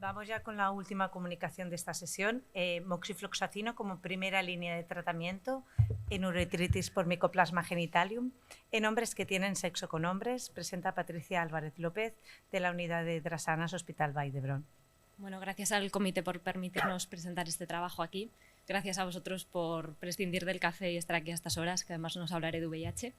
Vamos ya con la última comunicación de esta sesión. Moxifloxacino como primera línea de tratamiento en uretritis por Mycoplasma genitalium en hombres que tienen sexo con hombres. Presenta Patricia Álvarez López de la unidad de Drasanas Hospital Vall d'Hebron. Bueno, gracias al comité por permitirnos presentar este trabajo aquí. Gracias a vosotros por prescindir del café y estar aquí a estas horas, que además nos hablaré de VIH.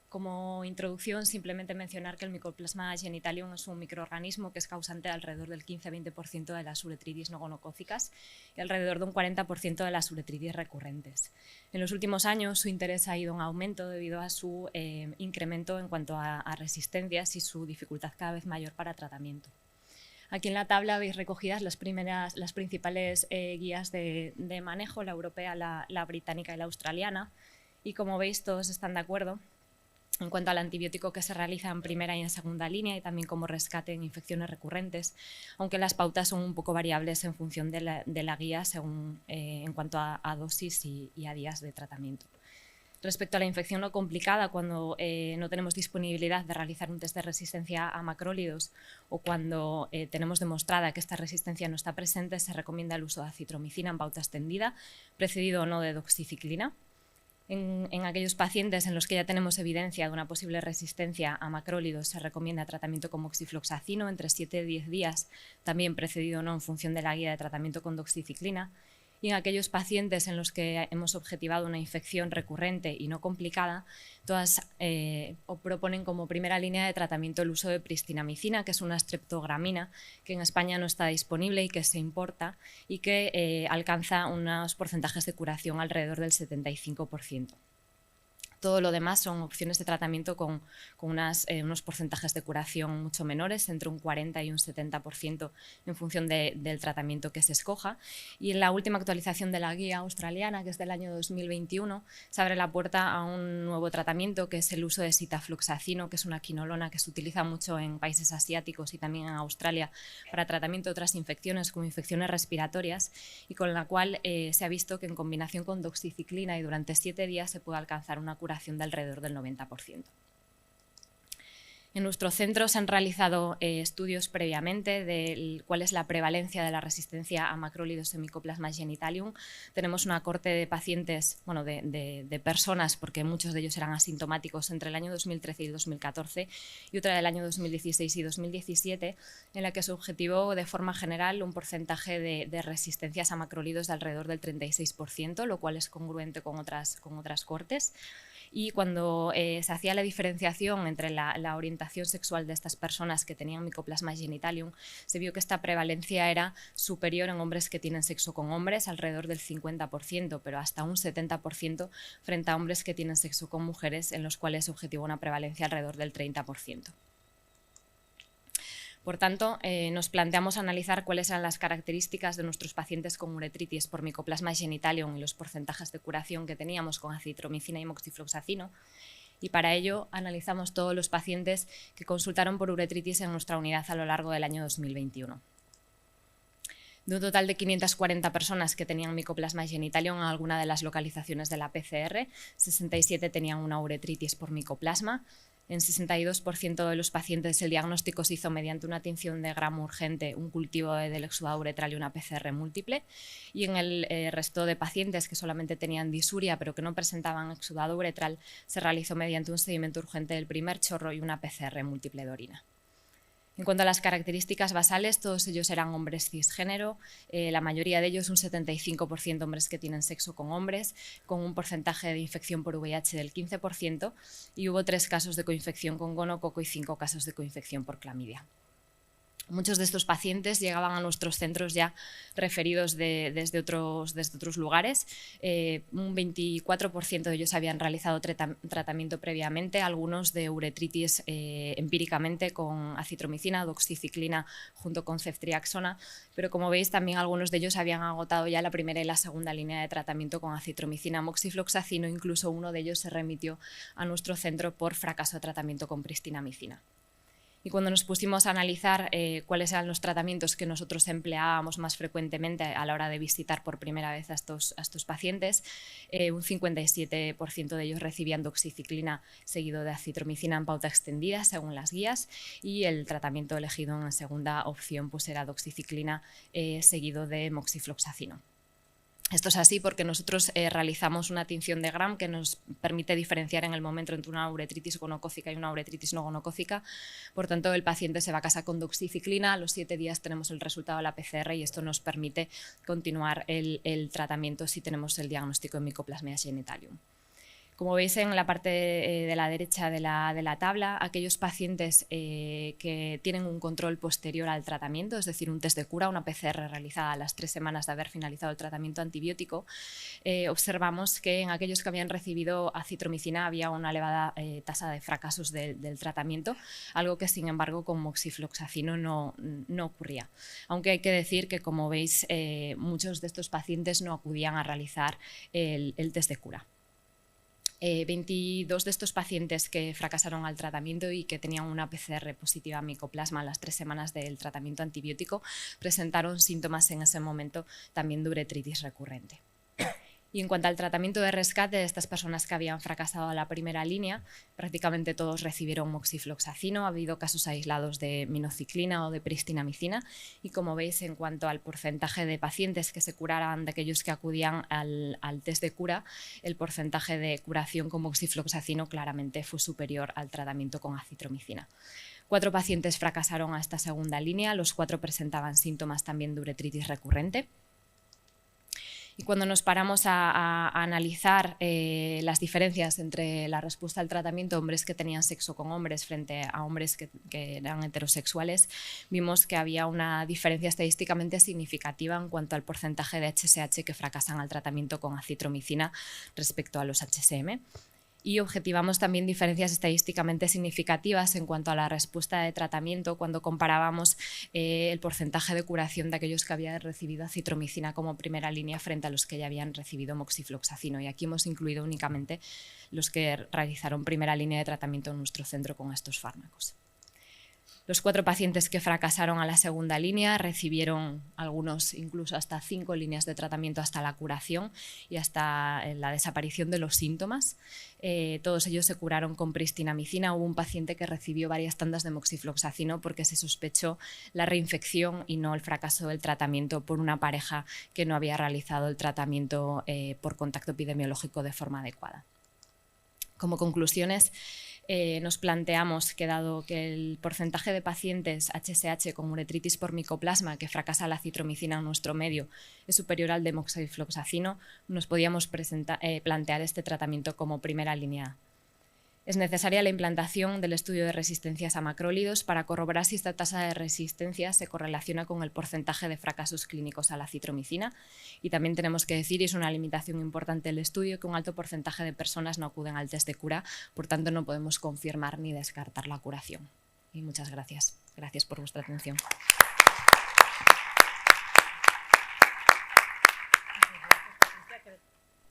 Como introducción, simplemente mencionar que el Mycoplasma genitalium es un microorganismo que es causante de alrededor del 15-20% de las uretritis no gonocócicas y alrededor de un 40% de las uretritis recurrentes. En los últimos años su interés ha ido en aumento debido a su incremento en cuanto a resistencias y su dificultad cada vez mayor para tratamiento. Aquí en la tabla veis recogidas las principales guías de manejo, la europea, la británica y la australiana, y como veis todos están de acuerdo en cuanto al antibiótico que se realiza en primera y en segunda línea y también como rescate en infecciones recurrentes, aunque las pautas son un poco variables en función de la guía según, en cuanto a dosis y a días de tratamiento. Respecto a la infección no complicada, cuando no tenemos disponibilidad de realizar un test de resistencia a macrólidos o cuando tenemos demostrada que esta resistencia no está presente, se recomienda el uso de acitromicina en pauta extendida, precedido o no de doxiciclina. En aquellos pacientes en los que ya tenemos evidencia de una posible resistencia a macrólidos, se recomienda tratamiento con moxifloxacino entre 7 y 10 días, también precedido o no en función de la guía de tratamiento con doxiciclina. Y en aquellos pacientes en los que hemos objetivado una infección recurrente y no complicada, todas proponen como primera línea de tratamiento el uso de pristinamicina, que es una streptogramina que en España no está disponible y que se importa y que alcanza unos porcentajes de curación alrededor del 75%. Todo lo demás son opciones de tratamiento con unos porcentajes de curación mucho menores, entre un 40 y un 70% en función del tratamiento que se escoja. Y en la última actualización de la guía australiana, que es del año 2021, se abre la puerta a un nuevo tratamiento, que es el uso de sitafloxacino, que es una quinolona que se utiliza mucho en países asiáticos y también en Australia para tratamiento de otras infecciones como infecciones respiratorias, y con la cual se ha visto que en combinación con doxiciclina y durante 7 días se puede alcanzar una curación de alrededor del 90%. En nuestro centro se han realizado estudios previamente de cuál es la prevalencia de la resistencia a macrólidos en Mycoplasma genitalium. Tenemos una corte de pacientes, bueno, de personas, porque muchos de ellos eran asintomáticos entre el año 2013 y 2014, y otra del año 2016 y 2017, en la que se objetivó de forma general un porcentaje de resistencias a macrólidos de alrededor del 36%, lo cual es congruente con otras cortes. Y cuando se hacía la diferenciación entre la orientación sexual de estas personas que tenían Mycoplasma genitalium, se vio que esta prevalencia era superior en hombres que tienen sexo con hombres, alrededor del 50%, pero hasta un 70% frente a hombres que tienen sexo con mujeres, en los cuales se objetivó una prevalencia alrededor del 30%. Por tanto, nos planteamos analizar cuáles eran las características de nuestros pacientes con uretritis por Mycoplasma genitalium y los porcentajes de curación que teníamos con acitromicina y moxifloxacino. Y para ello analizamos todos los pacientes que consultaron por uretritis en nuestra unidad a lo largo del año 2021. De un total de 540 personas que tenían Mycoplasma genitalium en alguna de las localizaciones de la PCR, 67 tenían una uretritis por micoplasma. En 62% de los pacientes el diagnóstico se hizo mediante una tinción de gramo urgente, un cultivo del exudado uretral y una PCR múltiple. Y en el resto de pacientes que solamente tenían disuria pero que no presentaban exudado uretral, se realizó mediante un seguimiento urgente del primer chorro y una PCR múltiple de orina. En cuanto a las características basales, todos ellos eran hombres cisgénero, la mayoría de ellos, un 75% hombres que tienen sexo con hombres, con un porcentaje de infección por VIH del 15%, y hubo 3 casos de coinfección con gonococo y 5 casos de coinfección por clamidia. Muchos de estos pacientes llegaban a nuestros centros ya referidos desde otros lugares. Un 24% de ellos habían realizado tratamiento previamente, algunos de uretritis empíricamente con acitromicina, doxiciclina junto con ceftriaxona, pero como veis también algunos de ellos habían agotado ya la primera y la segunda línea de tratamiento con acitromicina, moxifloxacino, incluso uno de ellos se remitió a nuestro centro por fracaso de tratamiento con pristinamicina. Y cuando nos pusimos a analizar cuáles eran los tratamientos que nosotros empleábamos más frecuentemente a la hora de visitar por primera vez a estos pacientes, un 57% de ellos recibían doxiciclina seguido de acitromicina en pauta extendida según las guías, y el tratamiento elegido en segunda opción pues era doxiciclina seguido de moxifloxacino. Esto es así porque nosotros realizamos una tinción de Gram que nos permite diferenciar en el momento entre una uretritis gonocócica y una uretritis no gonocócica. Por tanto, el paciente se va a casa con doxiciclina, a los 7 días tenemos el resultado de la PCR y esto nos permite continuar el tratamiento si tenemos el diagnóstico de Mycoplasma genitalium. Como veis en la parte de la derecha de la tabla, aquellos pacientes que tienen un control posterior al tratamiento, es decir, un test de cura, una PCR realizada a las 3 semanas de haber finalizado el tratamiento antibiótico, observamos que en aquellos que habían recibido acitromicina había una elevada tasa de fracasos del tratamiento, algo que sin embargo con moxifloxacino no ocurría. Aunque hay que decir que, como veis, muchos de estos pacientes no acudían a realizar el test de cura. 22 de estos pacientes que fracasaron al tratamiento y que tenían una PCR positiva a Mycoplasma a las 3 semanas del tratamiento antibiótico presentaron síntomas en ese momento también de uretritis recurrente. Y en cuanto al tratamiento de rescate de estas personas que habían fracasado a la primera línea, prácticamente todos recibieron moxifloxacino, ha habido casos aislados de minociclina o de pristinamicina, y como veis, en cuanto al porcentaje de pacientes que se curaran de aquellos que acudían al test de cura, el porcentaje de curación con moxifloxacino claramente fue superior al tratamiento con acitromicina. 4 pacientes fracasaron a esta segunda línea, los 4 presentaban síntomas también de uretritis recurrente. Y cuando nos paramos a analizar las diferencias entre la respuesta al tratamiento de hombres que tenían sexo con hombres frente a hombres que eran heterosexuales, vimos que había una diferencia estadísticamente significativa en cuanto al porcentaje de HSH que fracasan al tratamiento con acitromicina respecto a los HSM. Y objetivamos también diferencias estadísticamente significativas en cuanto a la respuesta de tratamiento cuando comparábamos el porcentaje de curación de aquellos que habían recibido acitromicina como primera línea frente a los que ya habían recibido moxifloxacino. Y aquí hemos incluido únicamente los que realizaron primera línea de tratamiento en nuestro centro con estos fármacos. Los 4 pacientes que fracasaron a la segunda línea recibieron algunos incluso hasta 5 líneas de tratamiento hasta la curación y hasta la desaparición de los síntomas. Todos ellos se curaron con pristinamicina. Hubo un paciente que recibió varias tandas de moxifloxacino porque se sospechó la reinfección y no el fracaso del tratamiento por una pareja que no había realizado el tratamiento por contacto epidemiológico de forma adecuada. Como conclusiones, nos planteamos que, dado que el porcentaje de pacientes HSH con uretritis por micoplasma que fracasa la acitromicina en nuestro medio es superior al de moxifloxacino, nos podíamos plantear este tratamiento como primera línea. Es necesaria la implantación del estudio de resistencias a macrólidos para corroborar si esta tasa de resistencia se correlaciona con el porcentaje de fracasos clínicos a la acitromicina. Y también tenemos que decir, y es una limitación importante del estudio, que un alto porcentaje de personas no acuden al test de cura, por tanto no podemos confirmar ni descartar la curación. Y muchas gracias. Gracias por vuestra atención.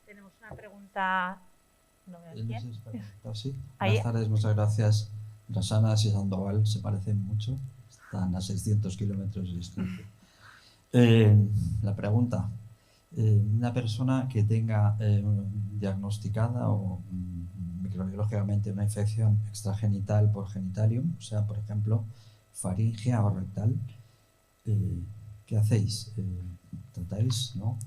Tenemos una pregunta. No veo quién. Sí. Buenas tardes, muchas gracias. Rosana y Sandoval se parecen mucho, están a 600 kilómetros de distancia. La pregunta, una persona que tenga diagnosticada o microbiológicamente una infección extragenital por genitalium, o sea, por ejemplo, faringea o rectal, ¿qué hacéis? ¿Tratáis, no?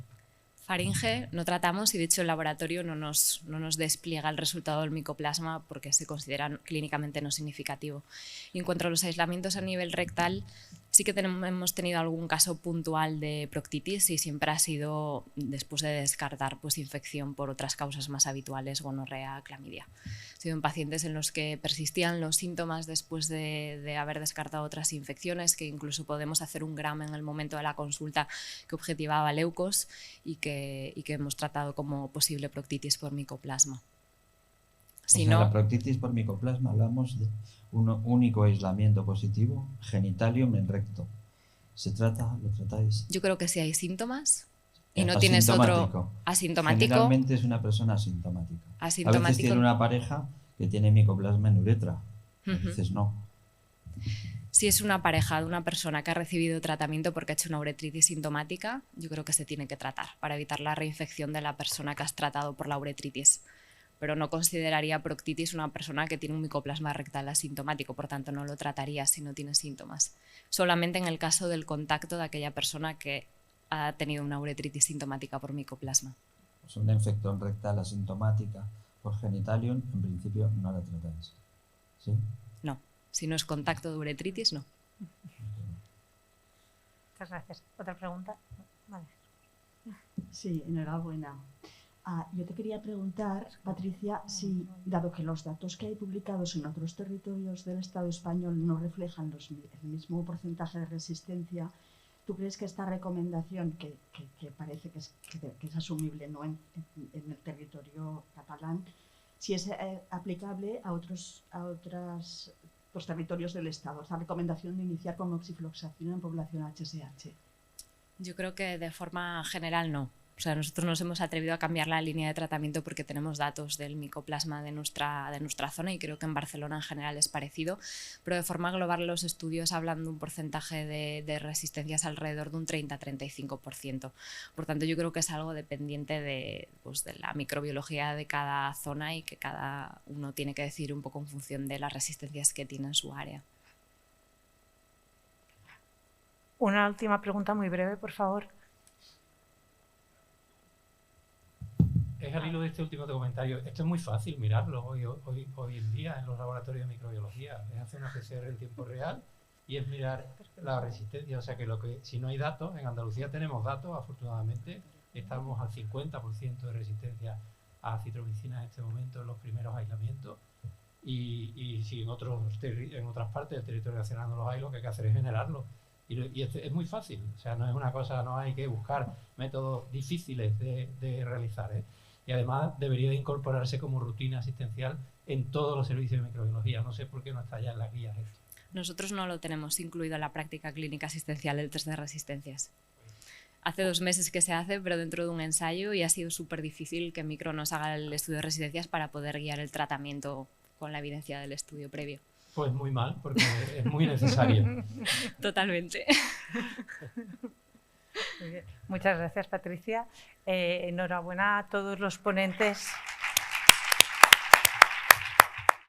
Faringe no tratamos y de hecho el laboratorio no nos despliega el resultado del micoplasma porque se considera clínicamente no significativo. Y en cuanto a los aislamientos a nivel rectal, sí que hemos tenido algún caso puntual de proctitis y siempre ha sido después de descartar pues, infección por otras causas más habituales, gonorrea, clamidia. Ha sido en pacientes en los que persistían los síntomas después de haber descartado otras infecciones, que incluso podemos hacer un Gram en el momento de la consulta que objetivaba leucos y que hemos tratado como posible proctitis por micoplasma. Si no, la proctitis por micoplasma hablamos de un único aislamiento positivo, genitalium en recto. ¿Lo tratáis? Yo creo que si hay síntomas y no tienes otro asintomático. Generalmente es una persona asintomática. A veces tiene una pareja que tiene micoplasma en uretra, a veces no. Si es una pareja de una persona que ha recibido tratamiento porque ha hecho una uretritis sintomática, yo creo que se tiene que tratar para evitar la reinfección de la persona que has tratado por la uretritis. Pero no consideraría proctitis una persona que tiene un micoplasma rectal asintomático, por tanto no lo trataría si no tiene síntomas. Solamente en el caso del contacto de aquella persona que ha tenido una uretritis sintomática por micoplasma. Pues una infección rectal asintomática por genitalium, en principio no la tratáis, ¿sí? No, si no es contacto de uretritis, no. Muchas gracias. ¿Otra pregunta? Vale. Sí, enhorabuena. Yo te quería preguntar, Patricia, si, dado que los datos que hay publicados en otros territorios del Estado español no reflejan el mismo porcentaje de resistencia, ¿tú crees que esta recomendación, que parece que es asumible, ¿no?, en el territorio catalán, si es aplicable a otros territorios del Estado, esta recomendación de iniciar con oxifloxacina en población HSH? Yo creo que de forma general no. O sea, nosotros nos hemos atrevido a cambiar la línea de tratamiento porque tenemos datos del micoplasma de nuestra zona y creo que en Barcelona en general es parecido, pero de forma global los estudios hablan de un porcentaje de resistencias alrededor de un 30-35%. Por tanto, yo creo que es algo dependiente de la microbiología de cada zona y que cada uno tiene que decidir un poco en función de las resistencias que tiene en su área. Una última pregunta muy breve, por favor. Es al hilo de este último comentario. Esto es muy fácil mirarlo hoy en día en los laboratorios de microbiología. Es hacer una PCR en tiempo real y es mirar la resistencia. O sea que si no hay datos, en Andalucía tenemos datos, afortunadamente. Estamos al 50% de resistencia a citromicina en este momento en los primeros aislamientos. Y si en otras partes del territorio nacional no los hay, lo que hay que hacer es generarlo. Y es muy fácil. O sea, no es una cosa, no hay que buscar métodos difíciles de realizar, ¿eh? Y además debería de incorporarse como rutina asistencial en todos los servicios de microbiología. No sé por qué no está ya en las guías esto. Nosotros no lo tenemos incluido en la práctica clínica asistencial el test de resistencias. Hace 2 meses que se hace, pero dentro de un ensayo, y ha sido súper difícil que Micro nos haga el estudio de resistencias para poder guiar el tratamiento con la evidencia del estudio previo. Pues muy mal, porque es muy necesario. Totalmente. Muy bien. Muchas gracias, Patricia. Enhorabuena a todos los ponentes.